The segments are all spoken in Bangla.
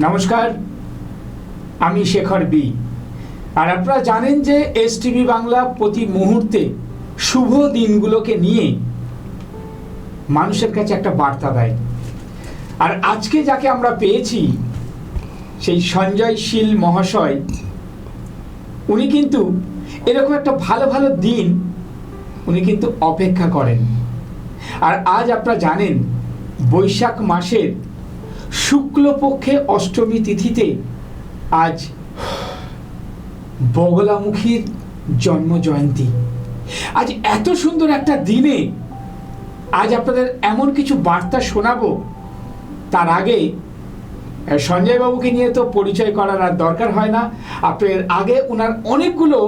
নমস্কার, আমি শেখর বি। আর আপনারা জানেন যে এসটিভি বাংলা প্রতি মুহূর্তে শুভ দিনগুলোকে নিয়ে মানুষের কাছে একটা বার্তা দেয়। আর আজকে যাকে আমরা পেয়েছি সেই সঞ্জয় শীল মহাশয়, উনি কিন্তু এরকম একটা ভালো ভালো দিন উনি কিন্তু অপেক্ষা করেন। আর আজ আপনারা জানেন বৈশাখ মাসের শুক্লপক্ষে অষ্টমী তিথিতে আজ বগলামুখীর জন্ম জয়ন্তী। আজ এত সুন্দর একটা দিনে আজ আপনাদের এমন কিছু বার্তা শোনাবো। তার আগে সঞ্জয় বাবুকে নিয়ে তো পরিচয় করার আর দরকার হয় না। আপনার আগে ওনার অনেকগুলো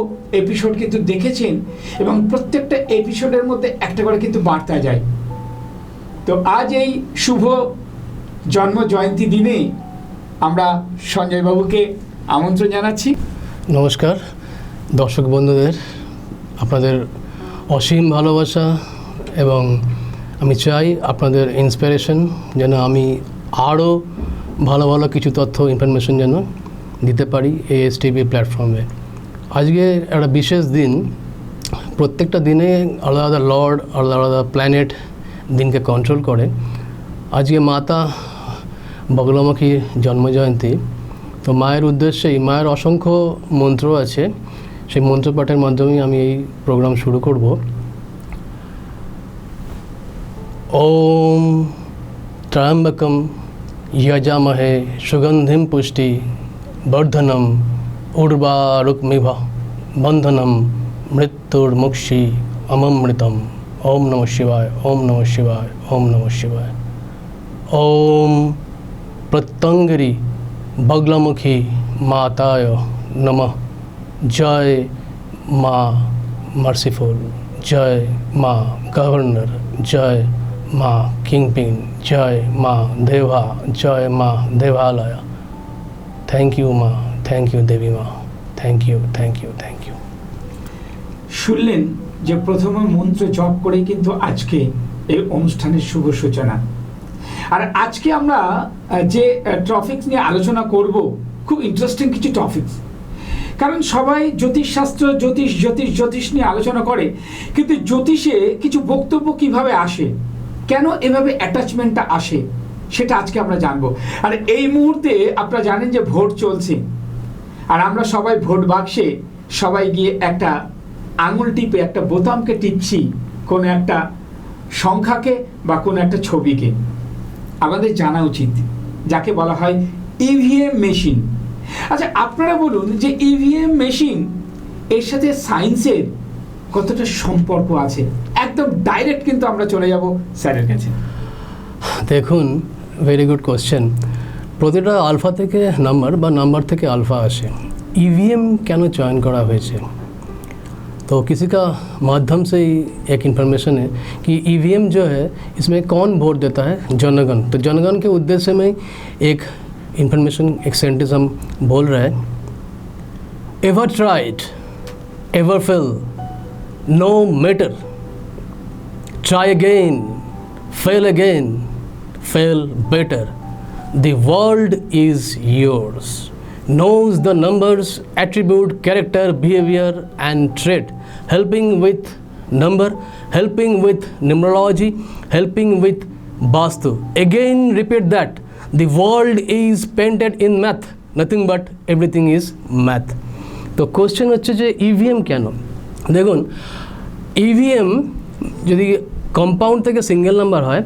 এপিসোড কিন্তু দেখেছেন এবং প্রত্যেকটা এপিসোডের মধ্যে একটা করে কিন্তু বার্তা যায়। তো আজ এই শুভ জন্ম জয়ন্তী দিনে আমরা সঞ্জয় বাবুকে আমন্ত্রণ জানাচ্ছি। নমস্কার দর্শক বন্ধুদের, আপনাদের অসীম ভালোবাসা এবং আমি চাই আপনাদের ইন্সপিরেশন যেন আমি আরও ভালো ভালো কিছু তথ্য ইনফরমেশন যেন দিতে পারি এই এসটিভি প্ল্যাটফর্মে। আজকে একটা বিশেষ দিন। প্রত্যেকটা দিনে আলাদা আলাদা লর্ড, আলাদা আলাদা প্ল্যানেট দিনকে কন্ট্রোল করে। আজকে মাতা বগলামুখী জন্মজয়ন্তী। তো মায়ের উদ্দেশ্যেই মায়ের অসংখ্য মন্ত্র আছে, সেই মন্ত্রপাঠের মাধ্যমেই আমি এই প্রোগ্রাম শুরু করব। ওম ত্র্যম্বকম যজামহে সুগন্ধিম পুষ্টি বর্ধনম উর্বারুকমিভ বন্ধনম মৃত্যুর্মুক্ষী অমৃতম। ওম নমঃ শিবায়, ওম নমঃ শিবায়, ওম নমঃ শিবায়। ওম প্রত্যঙ্গিরি বগলামুখী মাতায় নমঃ। জয় মা মার্সিফুল, জয় মা গভর্নর, জয় মা কিংপিন, জয় মা দেবা, জয় মা দেবালয়া। থ্যাংক ইউ মা, থ্যাংক ইউ দেবী মা, thank you, thank you, thank you. শুনলেন যে প্রথমে মন্ত্র জপ করেই কিন্তু আজকে এই অনুষ্ঠানের শুভ সূচনা। আর আজকে আমরা যে টপিকস নিয়ে আলোচনা করব খুব ইন্টারেস্টিং কিছু টপিকস। কারণ সবাই জ্যোতিষশাস্ত্র, জ্যোতিষ নিয়ে আলোচনা করে, কিন্তু জ্যোতিষে কিছু বক্তব্য কিভাবে আসে, কেন এভাবে অ্যাটাচমেন্টটা আসে, সেটা আজকে আমরা জানবো। আর এই মুহূর্তে আপনারা জানেন যে ভোট চলছে, আর আমরা সবাই ভোট বাক্সে সবাই গিয়ে একটা আঙুল টিপে একটা বোতামকে টিপছি, কোনো একটা সংখ্যাকে বা কোনো একটা ছবিকে। আমাদের জানা উচিত যাকে বলা হয় ইভিএম মেশিন। আচ্ছা, আপনারা বলুন যে ইভিএম মেশিন এর সাথে সায়েন্সের কতটা সম্পর্ক আছে? একদম ডাইরেক্ট কিন্তু আমরা চলে যাব স্যারের কাছে। দেখুন, ভেরি গুড কোশ্চেন। প্রতিটা আলফা থেকে নাম্বার বা নাম্বার থেকে আলফা আসে। ईवीएम क्यों चयन करा हुए है? तो किसी का माध्यम से ही एक इन्फॉर्मेशन है कि ईवीएम जो है इसमें कौन वोट देता है? जनगण। तो जनगण के उद्देश्य में एक इन्फॉर्मेशन, एक सेंटेंस हम बोल रहे हैं। Ever tried, ever fail, no matter, try again, fail better. The world is yours. Knows the numbers, attribute, character, behavior and trait. Helping with number, helping with numerology, helping with Vastu. Again repeat that. The world is painted in math. Nothing but everything is math. तो क्वेश्चन হচ্ছে যে ইভিএম কেন? দেখুন, ইভিএম যদি কম্পাউন্ড থেকে সিঙ্গেল নাম্বার হয়,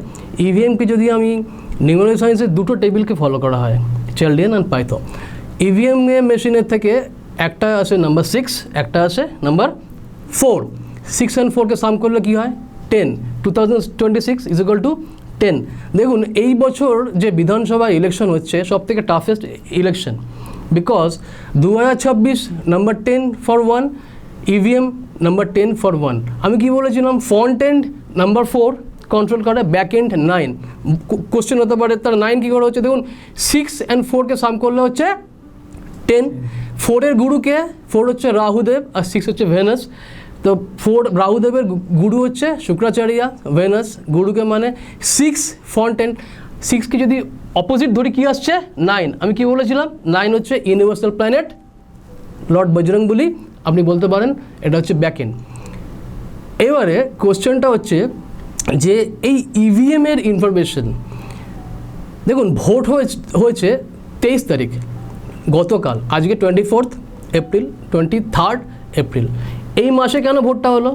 ইভিএমকে যদি আমি নিউমেরিক সায়েন্সের দুটো টেবিলকে ফলো করা হয়, চেলডিয়ান অ্যান্ড পাইথন। ইভিএম মেশিনের থেকে একটা আছে নাম্বার 6, একটা আছে নাম্বার 4। 6 অ্যান্ড 4কে সাম করলে কী হয়? 10। 2026 ইজ ইকুয়াল টু 10। দেখুন, এই বছর যে বিধানসভা ইলেকশন হচ্ছে সব থেকে toughest election, because 2026 number 10 for 1, EVM number 10 for 1। আমি কি বলেছিলাম? ফ্রন্ট এন্ড নাম্বার 4 কন্ট্রোল করে, ব্যাক এন্ড 9। কোশ্চেন হতে পারে তার 9 কী করে হচ্ছে? দেখুন, 6 অ্যান্ড 4কে সাম করলে হচ্ছে 10। 4-এর গুরুকে, 4 হচ্ছে রাহুদেব আর 6 হচ্ছে ভেনাস। তো 4 রাহুদেবের গুরু হচ্ছে শুক্রাচার্য, ভেনাস গুরুকে মানে 6 ফ্রন্ট এন্ড। 6কে যদি অপোজিট ধরি কি আসছে 9, আমি কি বলেছিলাম 9 হচ্ছে ইউনিভার্সাল প্ল্যানেট, লর্ড বজরংবলী আপনি বলতে পারেন, এটা হচ্ছে ব্যাক এন্ড। এবারে কোশ্চেনটা হচ্ছে যে এই ইভিএম এর ইনফরমেশন, দেখুন ভোট হয়েছে 23 তারিখ গতকাল, আজকে 24 এপ্রিল, 23 এপ্রিল। এই মাসে কেন ভোটটা হলো?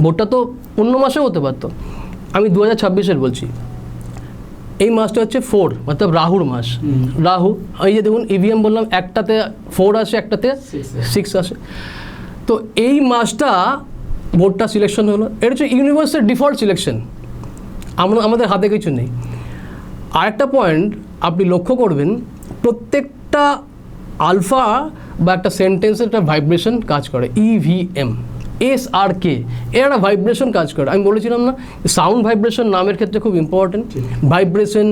ভোটটা তো অন্য মাসেও হতে পারতো। আমি 2026-এর বলছি। এই মাসটা হচ্ছে 4, মতলব রাহুর মাস। রাহু, এই যে দেখুন ইভিএম বললাম, একটাতে 4 আসে, একটাতে 6 আসে। তো এই মাসটা ভোটটা সিলেকশন হলো, এটা হচ্ছে ইউনিভার্সের ডিফল্ট সিলেকশন, আমাদের হাতে কিছু নেই। আরেকটা পয়েন্ট আপনি লক্ষ্য করবেন, প্রত্যেকটা আলফা বা একটা সেন্টেন্সের একটা ভাইব্রেশন কাজ করে। ইভিএম, SRK, এর একটা ভাইব্রেশন কাজ করে। আমি বলেছিলাম না, সাউন্ড ভাইব্রেশন নামের ক্ষেত্রে খুব ইম্পর্টেন্ট, ভাইব্রেশন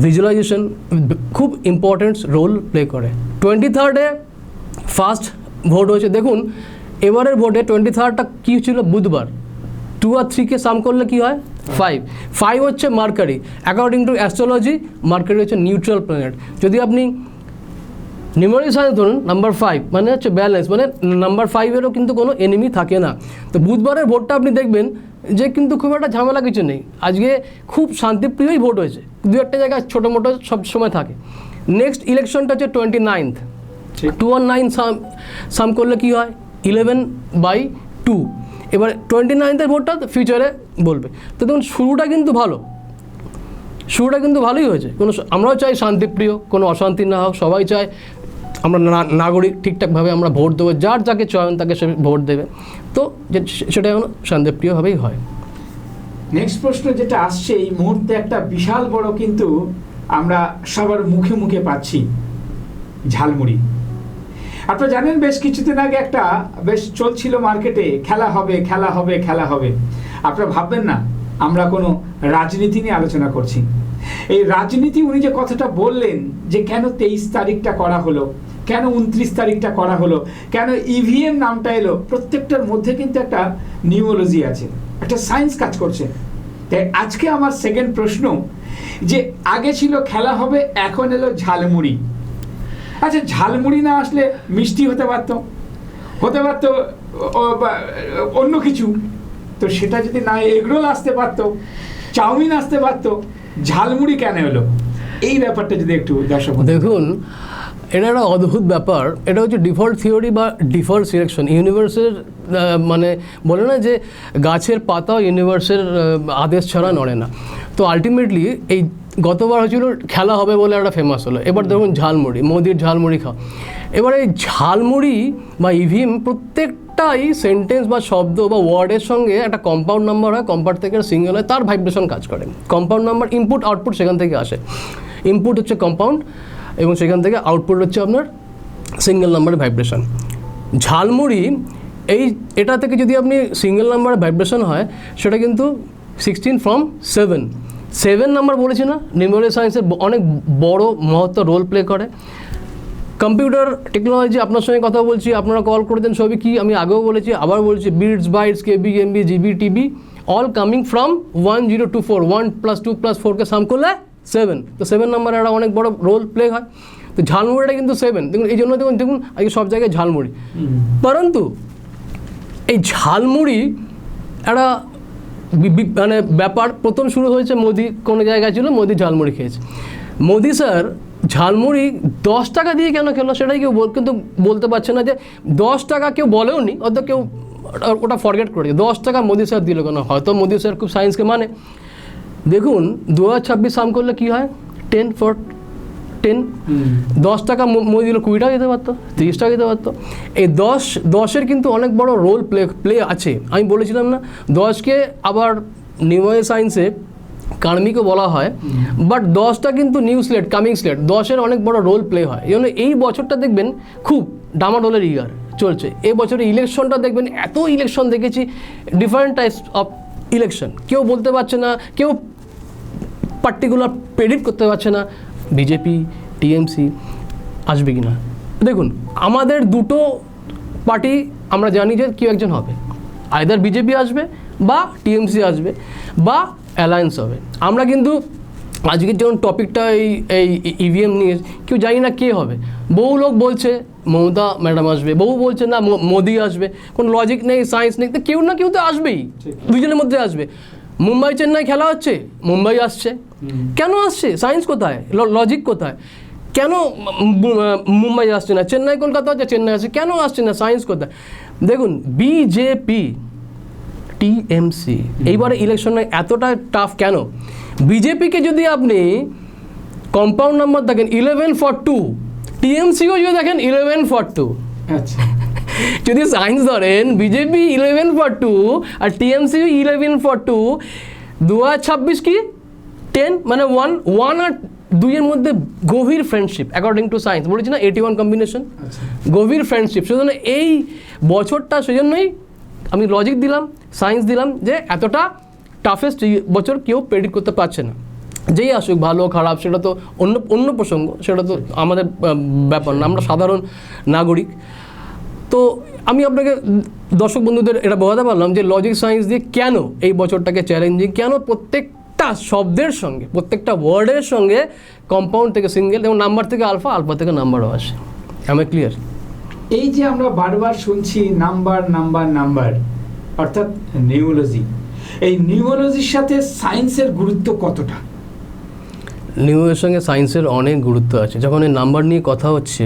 ভিজুয়ালাইজেশন খুব ইম্পর্টেন্ট রোল প্লে করে। 23-এ ফার্স্ট ভোট হয়েছে। দেখুন এবারের ভোটে 23টা কী ছিল? বুধবার। 2 আর 3-কে সাম করলে কি হয়? 5 হচ্ছে mercury. According to astrology mercury হচ্ছে নিউট্রাল প্ল্যানেট। যদি আপনি নিউমেরিক সায়েন্স ধরুন, নাম্বার 5 মানে হচ্ছে ব্যালেন্স, মানে নাম্বার 5-এরও কিন্তু কোনো এনিমি থাকে না। তো বুধবারের ভোটটা আপনি দেখবেন যে কিন্তু খুব একটা ঝামেলা কিছু নেই, আজকে খুব শান্তিপ্রিয়ই ভোট হয়েছে। দু একটা জায়গায় ছোটো মোটো সব সময় থাকে। নেক্সট ইলেকশনটা হচ্ছে 29th, 2 আর 9 সাম করলে কি হয়? 11/2। এবার 29th-এর ভোটটা ফিউচারে বলবে। তো দেখুন শুরুটা কিন্তু ভালোই হয়েছে। আমরাও চাই শান্তিপ্রিয়, কোনো অশান্তি না হোক, সবাই চায় আমরা নাগরিক ঠিকঠাকভাবে আমরা ভোট দেবো, যার যাকে চয়ন তাকে সে ভোট দেবে। তো সেটা এখন শান্তিপ্রিয়ভাবেই হয়। নেক্সট প্রশ্ন যেটা আসছে এই মুহূর্তে, একটা বিশাল বড় কিন্তু আমরা সবার মুখে মুখে পাচ্ছি, ঝালমুড়ি। আপনারা জানেন বেশ কিছুদিন আগে একটা বেশ চলছিল মার্কেটে, খেলা হবে খেলা হবে খেলা হবে। আপনারা ভাববেন না আমরা কোনো রাজনীতি নিয়ে আলোচনা করছি। এই রাজনীতি, উনি যে কথাটা বললেন যে কেন 23 তারিখটা করা হলো, কেন 29 তারিখটা করা হলো, কেন ইভিএম নামটা এলো, প্রত্যেকটার মধ্যে কিন্তু একটা নিউরোলজি আছে, একটা সায়েন্স কাজ করছে। তাই আজকে আমার সেকেন্ড প্রশ্ন, যে আগে ছিল খেলা হবে, এখন এলো ঝালমুড়ি। আচ্ছা, ঝালমুড়ি না আসলে মিষ্টি হতে পারতো অন্য কিছু, তো সেটা যদি না, এগরোল আসতে পারতো, চাউমিন আসতে পারতো, ঝালমুড়ি কেন হলো? এই ব্যাপারটা যদি একটু দর্শক। দেখুন এটা একটা অদ্ভুত ব্যাপার, এটা হচ্ছে ডিফল্ট থিওরি বা ডিফল্ট সিলেকশন। ইউনিভার্সের মানে বলে না যে গাছের পাতাও ইউনিভার্সের আদেশ ছাড়া নড়ে না। তো আলটিমেটলি এই গতবার হয়েছিল খেলা হবে বলে একটা ফেমাস হলো, এবার দেখুন ঝালমুড়ি, মোদির ঝালমুড়ি খাও। এবার এই ঝালমুড়ি বা ইভিএম প্রত্যেকটাই সেন্টেন্স বা শব্দ বা ওয়ার্ডের সঙ্গে একটা কম্পাউন্ড নাম্বার হয়, কম্পাউন্ড থেকে সিঙ্গেল হয়, তার ভাইব্রেশন কাজ করে। কম্পাউন্ড নাম্বার, ইনপুট আউটপুট সেখান থেকে আসে। ইনপুট হচ্ছে কম্পাউন্ড এবং সেখান থেকে আউটপুট হচ্ছে আপনার সিঙ্গেল নাম্বারের ভাইব্রেশন। ঝালমুড়ি এটা থেকে যদি আপনি সিঙ্গেল নাম্বারের ভাইব্রেশন হয়, সেটা কিন্তু 16 from 7 নাম্বার বলেছি না, নিউমেরিক সায়েন্সের অনেক বড় মহত্ব রোল প্লে করে। কম্পিউটার টেকনোলজি, আপনার সঙ্গে কথা বলছি, আপনারা কল করে দেন, সবই কি আমি আগেও বলেছি, আবার বলছি, bits, bytes, KB, MB, GB, TB, all coming from 1024। 1 + 2 + 4-কে সাম করলে 7। তো 7 নাম্বার একটা অনেক বড় রোল প্লে হয়। তো ঝালমুড়িটা কিন্তু 7, দেখুন এই জন্য দেখুন আজকে সব জায়গায় ঝালমুড়ি। পরন্তু এই ঝালমুড়ি একটা মানে ব্যাপার প্রথম শুরু হয়েছে, মোদি কোনো জায়গায় ছিল, মোদি ঝালমুড়ি খেয়েছে। মোদি স্যার ঝালমুড়ি 10 টাকা দিয়ে কেন খেলো সেটাই কেউ কিন্তু বলতে পারছে না, যে 10 টাকা কেউ বলেও নি, অত কেউ ওটা ফরগেট করে 10 টাকা মোদি স্যার দিল কেন। হয়তো মোদি স্যার খুব সায়েন্সকে মানে। দেখুন 2026 সাম করলে কী হয়, 10 for 10, 10 টাকা মোদি দিল, 20 টাকা দিতে পারতো, 30 টাকা দিতে পারতো। এই 10-এর কিন্তু অনেক বড় রোল প্লে আছে। আমি বলেছিলাম না 10কে আবার নিউমেরিক সায়েন্সে কার্মিকও বলা হয়, বাট 10টা কিন্তু নিউ স্লেট, কামিং স্লেট, 10-এর অনেক বড় রোল প্লে হয়। এই জন্য এই বছরটা দেখবেন খুব ডামাডোলের ইয়ার চলছে। এই বছরে ইলেকশনটা দেখবেন, এত ইলেকশন দেখেছি, ডিফারেন্ট টাইপস অফ ইলেকশন। কেউ বলতে পারছে না, কেউ পার্টিকুলার প্রেডিক্ট করতে পারছে না বিজেপি টিএমসি আসবে কি না। দেখুন আমাদের দুটো পার্টি আমরা জানি যে কেউ একজন হবে, আইদার বিজেপি আসবে বা টিএমসি আসবে বা অ্যালায়েন্স হবে। আমরা কিন্তু আজকের যখন টপিকটা এই ইভিএম নিয়ে কেউ জানি না কে হবে, বহু লোক বলছে মমতা ম্যাডাম আসবে, বহু বলছে না মোদি আসবে, কোনো লজিক নেই, সায়েন্স নেই, তো কেউ না কেউ তো আসবেই, দুজনের মধ্যে আসবে। মুম্বাই চেন্নাই খেলা হচ্ছে, মুম্বাই আসছে, কেন আসছে? সায়েন্স কোথায়, লজিক কোথায়? কেন মুম্বাই আসছে না? চেন্নাই কলকাতা হচ্ছে, চেন্নাই আসছে, কেন আসছে না? সায়েন্স কোথায়? দেখুন বিজেপি টিএমসি এইবারে ইলেকশনে এতটা টাফ কেন? বিজেপিকে যদি আপনি কম্পাউন্ড নাম্বার দেখেন 11/2, টিএমসিও যদি দেখেন 11/2, আচ্ছা যদি সায়েন্স ধরেন বিজেপি 11/2 আর টিএমসি 11/2, 2026 কি 10, মানে 1 আর 2 এর মধ্যে গভীর ফ্রেন্ডশিপ অ্যাকর্ডিং টু সায়েন্স, বলেছি না 81 কম্বিনেশন, গভীর ফ্রেন্ডশিপ। সেজন্য এই বছরটা, সেজন্যই আমি লজিক দিলাম, সায়েন্স দিলাম, যে এতটা টাফেস্ট বছর কেউ প্রেডিক্ট করতে পারছে না। যেই আসুক, ভালো খারাপ সেটা তো অন্য প্রসঙ্গ, সেটা তো আমাদের ব্যাপার না, আমরা সাধারণ নাগরিক। তো আমি আপনাকে দর্শক বন্ধুদের এটা বোঝাতে পারলাম যে লজিক সায়েন্স দিয়ে কেন এই বছরটাকে চ্যালেঞ্জিং, কেন প্রত্যেকটা শব্দের সঙ্গে, প্রত্যেকটা ওয়ার্ডের সঙ্গে কম্পাউন্ড থেকে সিঙ্গেল এবং নাম্বার থেকে আলফা, আলফা থেকে নাম্বারও আসে। আমি ক্লিয়ার? এই যে আমরা বারবার শুনছি নাম্বার নাম্বার নাম্বার, অর্থাৎ নিউরোলজি, এই নিউরোলজির সাথে সায়েন্সের গুরুত্ব কতটা? নিউরোর সঙ্গে সায়েন্সের অনেক গুরুত্ব আছে। যখন এই নাম্বার নিয়ে কথা হচ্ছে,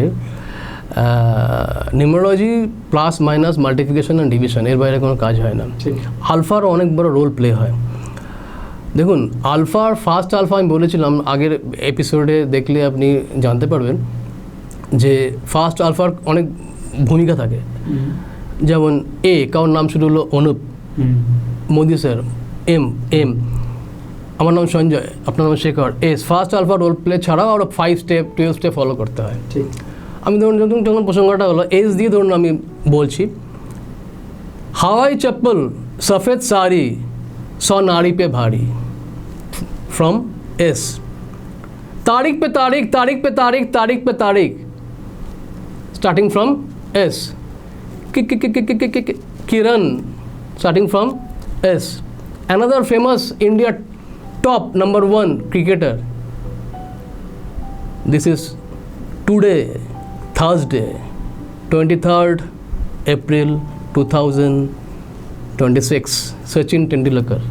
numerology plus minus multiplication and division, এর বাইরে কোনো কাজ হয় না। আলফারও অনেক বড় রোল প্লে হয়। দেখুন আলফার, ফার্স্ট আলফা আমি বলেছিলাম আগের এপিসোডে, দেখলে আপনি জানতে পারবেন যে ফার্স্ট আলফার অনেক ভূমিকা থাকে। যেমন এ, কারোর নাম শুরু হলো অনুপ, মোদি স্যার, এম, আমার নাম সঞ্জয়, আপনার নাম Shekhar, S. First alpha role play ছাড়াও আরও 5 স্টেপ 12 স্টেপ ফলো করতে হয়। ঠিক। আমি ধরুন যখন প্রসঙ্গটা হলো এস দিয়ে, ধরুন আমি বলছি হাওয়াই চপ্পল সফেদ সারি সো নারী পে ভারী, फ्रॉम एस। तारीख पे तारीख, तारीख पे तारीख, तारीख पे तारीख, starting from S. Kiran, starting from S. Another famous India top number 1 cricketer, this is today, Thursday, 23rd April 2026, Sachin Tendulkar.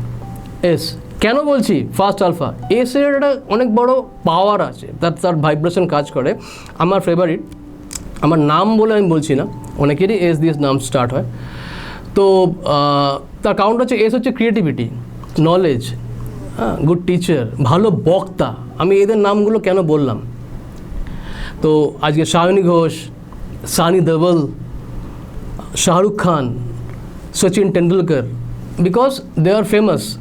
S কেন বলছি ফার্স্ট আলফা? এস এর একটা অনেক বড় পাওয়ার আছে, তার ভাইব্রেশন কাজ করে। আমার ফেভারিট, আমার নাম বলে আমি বলছি না, অনেকেরই এস দিয়ে নাম স্টার্ট হয়। তো তার কাউন্ট হচ্ছে এস হচ্ছে ক্রিয়েটিভিটি, নলেজ, গুড টিচার, ভালো বক্তা। আমি এদের নামগুলো কেন বললাম? তো আজকে Saayoni Ghosh, Sunny Deol, Shahrukh Khan, Sachin Tendulkar, because they are famous.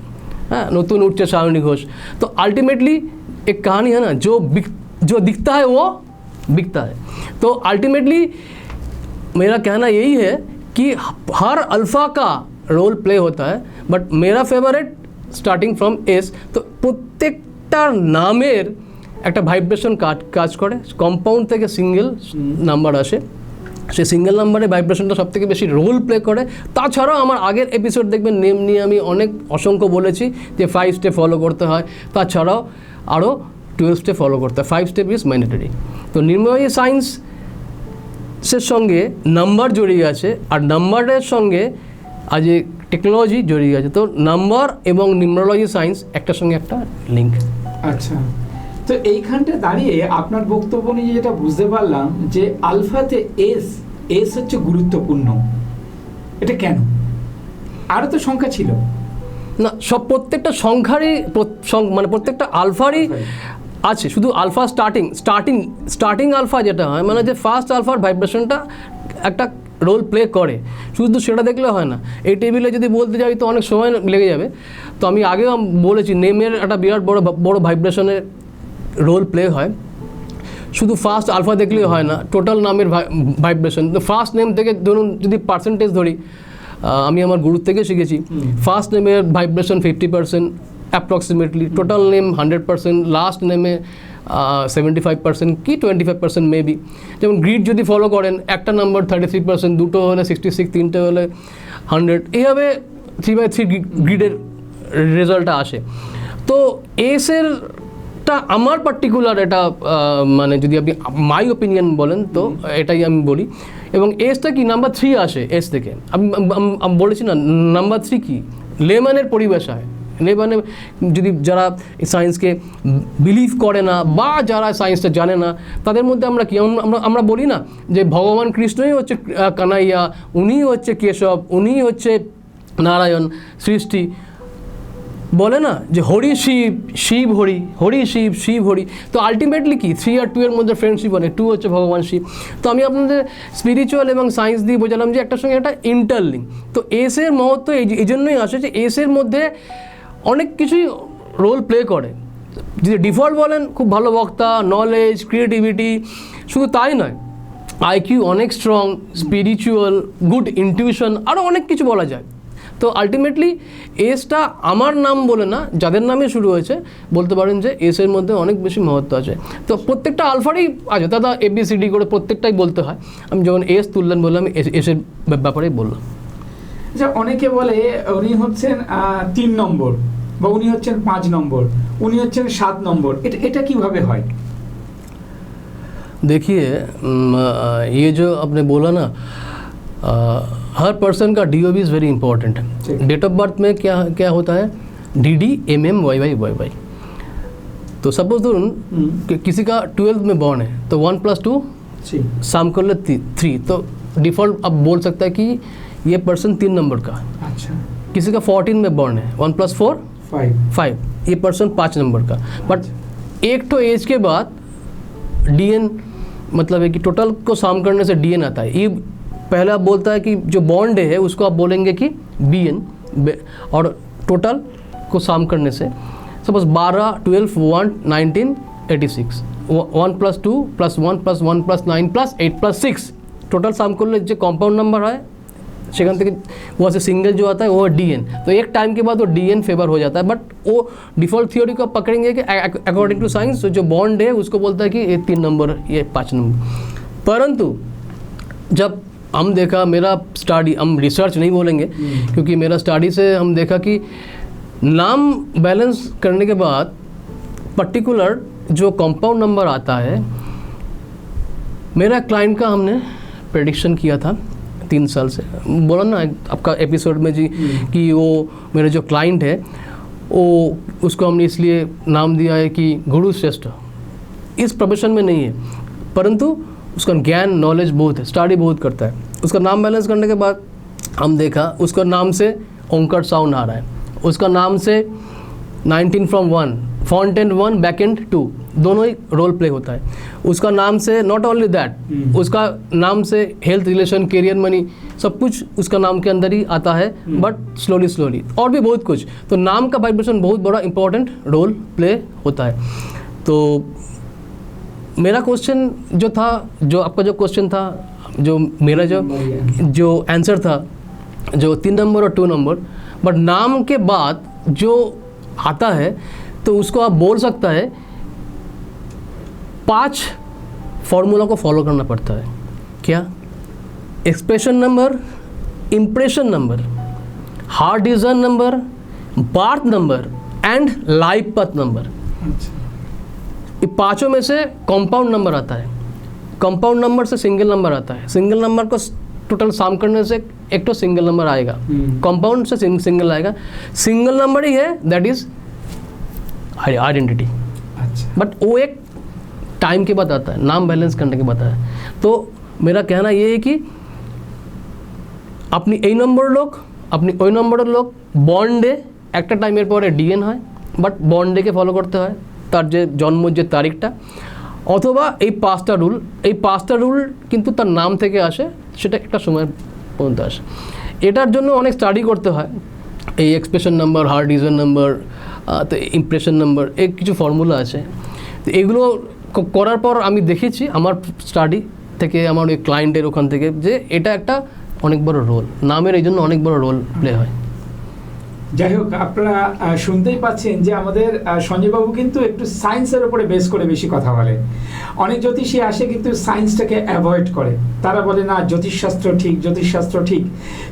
हाँ, नतून उठছে सायनी घोष। तो अल्टीमेटली एक कहानी है ना, जो दिखता है वो बिकता है। तो अल्टीमेटली मेरा कहना यही है कि हर अल्फ़ा का रोल प्ले होता है, बट मेरा फेवरेट স্টার্টিং ফ্রম এস। তো প্রত্যেকটা নামের একটা ভাইব্রেশন কাজ করে, কম্পাউন্ড থেকে সিঙ্গেল নাম্বার আসে, সেই সিঙ্গেল নাম্বারের ভাইব্রেশনটা সবথেকে বেশি রোল প্লে করে। তাছাড়াও আমার আগের এপিসোড দেখবেন, নেম নিয়ে আমি অসংখ্য বলেছি যে 5 স্টেপ ফলো করতে হয়, তাছাড়াও আরও 12 স্টেপ ফলো করতে হয়। 5 স্টেপ ইজ ম্যান্ডেটরি। তো নিউমেরোলজি সায়েন্সের সঙ্গে নাম্বার জড়িয়ে আছে, আর নাম্বারের সঙ্গে আজ টেকনোলজি জড়িয়ে আছে। তো নাম্বার এবং নিউমেরোলজি সায়েন্স একটার সঙ্গে একটা লিঙ্ক। আচ্ছা, তো এইখানটা দাঁড়িয়ে আপনার বক্তব্য নিয়ে যেটা বুঝতে পারলাম যে আলফাতে এস হচ্ছে গুরুত্বপূর্ণ, এটা কেন? আরও তো সংখ্যা ছিল না, প্রত্যেকটা সংখ্যারই মানে প্রত্যেকটা আলফারই আছে, শুধু আলফা স্টার্টিং আলফা যেটা হয়, মানে যে ফার্স্ট আলফার ভাইব্রেশনটা একটা রোল প্লে করে, শুধু সেটা দেখলে হয় না। এই টেবিলে যদি বলতে যাই তো অনেক সময় লেগে যাবে। তো আমি আগেও বলেছি নেমের একটা বিরাট বড় ভাইব্রেশনের রোল প্লে হয়, শুধু ফার্স্ট আলফা দেখলেই হয় না, টোটাল নামের ভাইব্রেশন। তো ফার্স্ট নেম থেকে ধরুন যদি পার্সেন্টেজ ধরি, আমি আমার গুরুর থেকে শিখেছি, ফার্স্ট নেমের vibration 50% approximately, total name 100%, last নেমে 75% কি 25% মেবি। যেমন গ্রিড যদি ফলো করেন, একটা নাম্বার 33%, দুটো হলে 66, তিনটে হলে 100, এইভাবে 3/3 গ্রিডের রেজাল্টটা আসে। তো এসের এসটা আমার পার্টিকুলার এটা মানে যদি আপনি মাই ওপিনিয়ন বলেন তো এটাই আমি বলি। এবং এসটা কি নাম্বার 3 আসে এস থেকে। আমি বলেছি না নাম্বার 3 কি লেম্যানের পরিভাষায়, লেম্যানে যদি যারা সায়েন্সকে বিলিভ করে না বা যারা সায়েন্সটা জানে না তাদের মধ্যে আমরা কি আমরা বলি না যে ভগবান কৃষ্ণই হচ্ছে কানাইয়া, উনিই হচ্ছে কেশব, উনিই হচ্ছে নারায়ণ সৃষ্টি, বলে না যে হরি শিব, শিব হরি, হরি শিব, শিব হরি। তো আলটিমেটলি কি 3 আর 2 এর মধ্যে ফ্রেন্ডশিপ বনে, 2 হচ্ছে ভগবান শিব। তো আমি আপনাদের স্পিরিচুয়াল এবং সায়েন্স দিয়ে বোঝালাম যে একটার সঙ্গে একটা ইন্টারলিঙ্ক। তো এসের মহত্ব এই জন্যই আসে যে এসের মধ্যে অনেক কিছুই রোল প্লে করে। যদি ডিফল্ট বলেন খুব ভালো বক্তা, নলেজ, ক্রিয়েটিভিটি, শুধু তাই নয় আইকিউ অনেক স্ট্রং, স্পিরিচুয়াল, গুড ইনটিউশন, আরও অনেক কিছু বলা যায়। তো আলটিমেটলি এসটা আমার নাম বলে না, যাদের নামে শুরু হয়েছে বলতে পারেন যে এসের মধ্যে অনেক বেশি মহত্ব আছে। তো প্রত্যেকটা আলফারই আছে, দাদা ABCD করে প্রত্যেকটাই বলতে হয়। আমি যখন এস তুললেন বললাম এসের ব্যাপারেই বললাম। আচ্ছা, অনেকে বলে উনি হচ্ছেন 3 নম্বর বা উনি হচ্ছেন 5 নম্বর, উনি হচ্ছেন 7 নম্বর, এটা কিভাবে হয়? देखिए ये जो आपने बोला ना हर पर्सन का DOB is very important. Date of birth में क्या क्या होता है DD MM YY। तो सपोज धरुन कि किसी का 12th में बॉर्न है तो 1 + 2 शाम कर ले 3, तो डिफ़ॉल्ट अब बोल सकता है कि ये पर्सन 3 नंबर का। अच्छा। किसी का 14 में बॉर्न है 1 + 4 5, ये पर्सन 5 नंबर का। बट एक तो एज के बाद DN मतलब है कि टोटल को शाम करने से DN आता है। ये पहला बोलता है कि जो बॉन्ड है उसको आप बोलेंगे कि BN, और टोटल को शाम करने से सपोज 12 12 1 19 86 1 + 2 + 1 + 1 + 9 + 8 + 6 টোটাল शाम করলে যে কম্পাউন্ড নাম্বার হয় সেখান থেকে वहाँ से सिंगल जो आता है वो है DN। तो एक टाइम के बाद वो DN फेवर हो जाता है। बट वो डिफ़ॉल्ट थ्योरी को पकड़ेंगे कि अकॉर्डिंग टू साइंस जो बॉन्ड है उसको बोलता है कि ये 3 नंबर, ये 5 नंबर। परंतु जब हम देखा, मेरा स्टडी, हम रिसर्च नहीं बोलेंगे क्योंकि मेरा स्टडी से हम देखा कि नाम बैलेंस करने के बाद पर्टिकुलर जो कंपाउंड नंबर आता है, मेरा क्लाइंट का हमने प्रेडिक्शन किया था 3 साल से। बोला ना आपका एपिसोड में जी कि वो मेरा जो क्लाइंट है वो उसको हमने इसलिए नाम दिया है कि गुरु श्रेष्ठ। इस प्रोफेशन में नहीं है परंतु उसका ज्ञान नॉलेज बहुत है, स्टडी बहुत करता है। उसका नाम बैलेंस करने के बाद हम देखा उसका नाम से ओंकार साउंड आ रहा है, उसका नाम से 19 from 1, front end 1 back and 2 दोनों ही रोल प्ले होता है। उसका नाम से नॉट ओनली दैट, उसका नाम से हेल्थ, रिलेशन, करियर, मनी सब कुछ उसका नाम के अंदर ही आता है, बट स्लोली और भी बहुत कुछ। तो नाम का वाइब्रेशन बहुत बड़ा इंपॉर्टेंट रोल प्ले होता है। तो मेरा क्वेश्चन जो था, जो आपका जो क्वेश्चन था, जो मेरा जो आंसर था, जो 3 नंबर और 2 नंबर, बट नाम के बाद जो आता है तो उसको आप बोल सकता है 5 फॉर्मूला को फॉलो करना पड़ता है। क्या? Expression number, impression number, heart design number, birth number and life path number. ये 5 में से कंपाउंड नंबर आता है। कंपाउंड नंबर से सिंगल नंबर आता है। सिंगल नंबर को टोटल शाम करने से एक तो सिंगल नंबर आएगा, कंपाउंड से सिंगल आएगा। सिंगल नंबर ही है दैट इज आइडेंटिटी। बट वो एक टाइम के बाद आता है, नाम बैलेंस करने के बाद आता है। तो मेरा कहना ये है कि अपनी এই নম্বর লোক, আপনি ওই নম্বরের লোক, বন্ডে একটা টাইমের পরে ডিএন হয়, বাট বন্ডেকে ফলো করতে হয় তার যে জন্মের যে তারিখটা, অথবা এই 5টা রুল, এই 5টা রুল কিন্তু তার নাম থেকে আসে, সেটা একটা সময় পর্যন্ত আসে। এটার জন্য অনেক স্টাডি করতে হয়। এই expression number, heart design number, তো ইমপ্রেশন নাম্বার, এই কিছু ফর্মুলা আছে। তো এগুলো করার পর আমি দেখেছি আমার স্টাডি থেকে, আমার ওই ক্লায়েন্টের ওখান থেকে, যে এটা একটা অনেক বড় রোল, নামের এই জন্য অনেক বড় রোল প্লে হয়। যাই হোক, আপনারা শুনতেই পাচ্ছেন যে আমাদের সঞ্জয়বাবু কিন্তু একটু সায়েন্সের উপরে বেস করে বেশি কথা বলে। অনেক জ্যোতিষী আসে কিন্তু সায়েন্সটাকে অ্যাভয়েড করে, তারা বলে না জ্যোতিষশাস্ত্র ঠিক, জ্যোতিষশাস্ত্র ঠিক।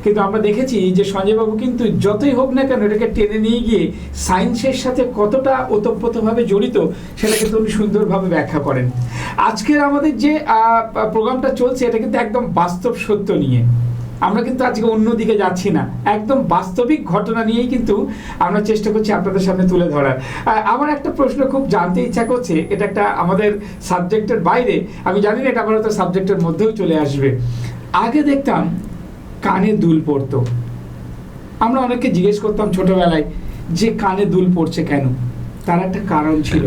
কিন্তু আমরা দেখেছি যে সঞ্জয়বাবু কিন্তু যতই হোক না কেন এটাকে টেনে নিয়ে গিয়ে সায়েন্সের সাথে কতটা ওতপ্রোতভাবে জড়িত সেটা কিন্তু উনি সুন্দরভাবে ব্যাখ্যা করেন। আজকের আমাদের যে প্রোগ্রামটা চলছে এটা কিন্তু একদম বাস্তব সত্য নিয়ে, আমরা কিন্তু আজকে অন্যদিকে যাচ্ছি না, একদম বাস্তবিক ঘটনা নিয়েই কিন্তু আমরা চেষ্টা করছি আপনাদের সামনে তুলে ধরার। আমার একটা প্রশ্ন খুব জানতে ইচ্ছা করছে, এটা একটা আমাদের সাবজেক্টের বাইরে, আমি জানি না এটা আমার হয়তো সাবজেক্টের মধ্যেও চলে আসবে। আগে দেখতাম কানে দুল পড়তো, আমরা অনেককে জিজ্ঞেস করতাম ছোটবেলায় যে কানে দুল পড়ছে কেন, তার একটা কারণ ছিল,